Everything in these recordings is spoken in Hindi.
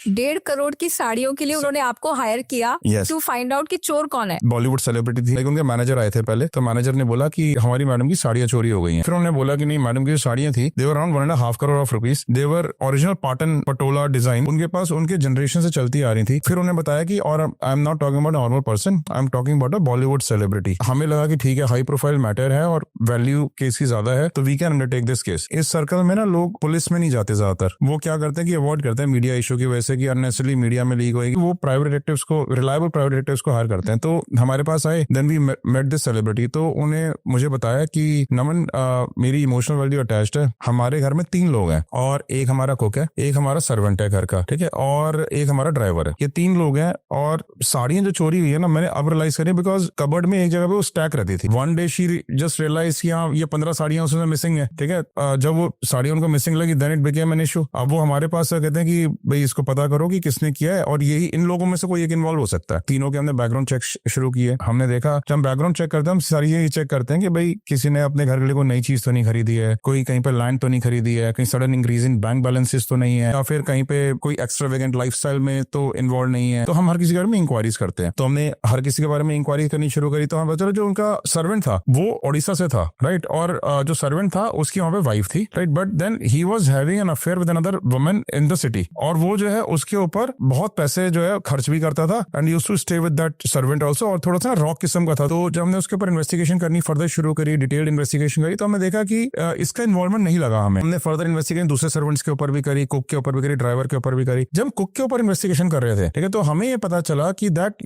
1.5 करोड़ की साड़ियों के लिए उन्होंने आपको हायर किया Yes. टू फाइंड आउट कि चोर कौन है। बॉलीवुड सेलिब्रिटी थी, उनके मैनेजर आए थे पहले, तो मैनेजर ने बोला कि हमारी मैडम की साड़ियां चोरी हो गई हैं। फिर उन्होंने बोला कि नहीं, मैडम की जो साड़ियां थी they were around 1.5 crore of rupees, they were original Patan patola design, उनके पास उनके जनरेशन से चलती आ रही थी। फिर उन्होंने बताया कि और I am not talking about normal person, I am talking about a Bollywood celebrity. हमें लगा कि ठीक है, हाई प्रोफाइल मैटर है और वैल्यू केस की ज्यादा है, तो we can undertake this case. इस सर्कल में ना लोग पुलिस में नहीं जाते ज्यादातर, वो क्या करते हैं कि अवॉइड करते हैं मीडिया इशू की वजह से कि अननेसेसरली मीडिया में लीक होगी, वो प्राइवेट डिटेक्टिव्स को, रिलायबल प्राइवेट डिटेक्टिव्स को हायर करते हैं। तो हमारे पास आए, then we met this celebrity, तो उन्हें मुझे बताया कि नमन मेरी इमोशनल वैल्यू अटैच्ड है, हमारे घर में 3 लोग हैं और एक हमारा कुक है, एक हमारा सर्वेंट है घर का, ठीक है, और एक हमारा ड्राइवर है, ये 3 लोग हैं। और साड़ियां जो चोरी हुई है ना, मैंने अब रियलाइज करी, बिकॉज कबर्ड में एक जगह पे वो स्टैक रहती थी। One day she just realise कि हाँ ये 15 साड़ियां उसमें मिसिंग है, ठीक है। जब वो साड़ियां उनको मिसिंग लगी, then it became an issue. अब वो हमारे पास कहते हैं कि भाई इसको पता करो कि किसने किया है, और यही इन लोगों में से कोई एक इन्वॉल्व हो सकता है। तीनों के हमने बैकग्राउंड चेक शुरू किए। हमने देखा, जब हम बैकग्राउंड चेक करते हैं, हम सारी ये चेक करते हैं कि भाई किसी ने अपने घर के लिए कोई नई चीज तो नहीं खरीदी है, कोई कहीं पे लैंड तो नहीं खरीदी है, कहीं sudden increase in bank balances तो नहीं है, या फिर कहीं पे कोई एक्स्ट्रावेगेंट लाइफस्टाइल में तो इन्वॉल्व नहीं है। तो हम हर किसी के बारे में इंक्वायरीज करते हैं। तो हमने हर किसी के बारे में इंक्वायरी करनी शुरू करी। तो हमें पता चला जो उनका सर्वेंट था वो ओडिशा से था, राइट, और जो सर्वेंट था उसकी वहां पे वाइफ थी, right, but then he was having an affair with another woman in the city, और वो जो है उसके ऊपर बहुत पैसे जो है खर्च भी करता था, and used to stay with that servant also, और थोड़ा सा रॉक किस्म का था। तो जब हमने उसके ऊपर इन्वेस्टिगेशन करनी फर्दर शुरू करी, डिटेल्ड इन्वेस्टिगेशन करी, तो हमने देखा कि इसका इन्वॉल्वमेंट नहीं लगा हमें। हमने फर्दर इन्वेस्टिगेशन दूसरे सर्वेंट्स के ऊपर भी करी, कुक के ऊपर भी करी, ड्राइवर के ऊपर भी करी। जब हम कुक के ऊपर इन्वेस्टिगेशन कर रहे थे, ठीक है, तो हमें ये पता चला कि दैट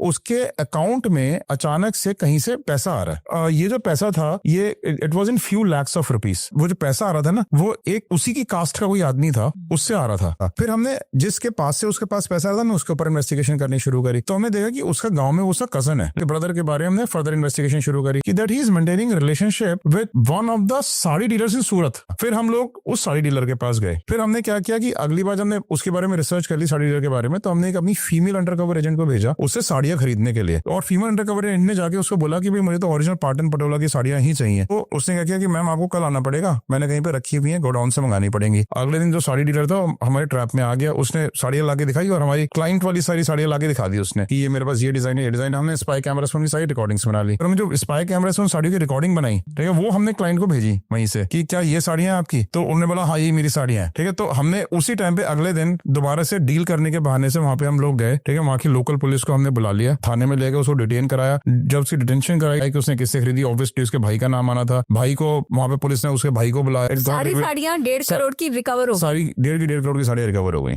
उसके अकाउंट में अचानक से कहीं से पैसा आ रहा है। ये जो पैसा था, ये it was in few lakhs of rupees. वो जो पैसा आ रहा था ना, वो एक उसी की कास्ट का कोई आदमी था, उससे आ रहा था। फिर हमने जिसके पास से उसके पास पैसा आ रहा था ना, उसके ऊपर इन्वेस्टिगेशन करनी शुरू करी। तो हमने देखा कि उसका गांव में उसका कजन है, ब्रदर के बारे में हमने फर्दर इन्वेस्टिगेशन शुरू करी कि that he is maintaining relationship with one of the sari dealers in Surat. फिर हम लोग उस साड़ी डीलर के पास गए। फिर हमने क्या किया कि अगली बार हमने उसके बारे में रिसर्च कर ली, साड़ी डीलर के बारे में, तो हमने एक अपनी फीमेल अंडरकवर एजेंट को भेजा उससे साड़ियां खरीदने के लिए। और फीमेल अंडरकवर एजेंट ने जाके उसको बोला कि भाई मुझे तो ओरिजिनल पाटन पटोला की साड़ियां ही चाहिए। तो उसने क्या किया कि मैम आपको कल आना पड़ेगा, मैंने कहीं पे रखी हुई है, गोडाउन से मंगानी पड़ेंगी। अगले दिन जो साड़ी डीलर था हमारे ट्रैप में आ गया, उसने साड़ियां लाके दिखाई और हमारी क्लाइंट वाली सारी साड़ियां लाके दिखा दी उसने कि ये मेरे पास ये डिजाइन है, ये डिजाइन। हमने स्पाई कैमरा से उनकी सारी रिकॉर्डिंग्स बना ली, और हमने जो स्पाई कैमरा से उन साड़ियों की रिकॉर्डिंग बनाई, ठीक है, वो हमने क्लाइंट को भेजी वहीं से कि क्या ये साड़ियां आपकी। तो उन्होंने बोला हाँ ये मेरी साड़ियां हैं, ठीक है। तो हमने उसी टाइम पे अगले दिन दोबारा से डील करने के बहाने से वहां पे हम लोग गए, ठीक है, वहां की लोकल पुलिस को हमने बुला लिया, थाने में लेकर उसको डिटेन कराया। जब उसकी डिटेंशन कराई कि उसने किससे खरीदी, ऑब्वियसली उसके भाई का नाम आना था, भाई को वहां पे पुलिस ने उसके भाई को बुलाया। सारी साड़ियां 1.5 करोड़ की रिकवर हो, सारी 1.5 करोड़ की साड़ियां रिकवर हो गई।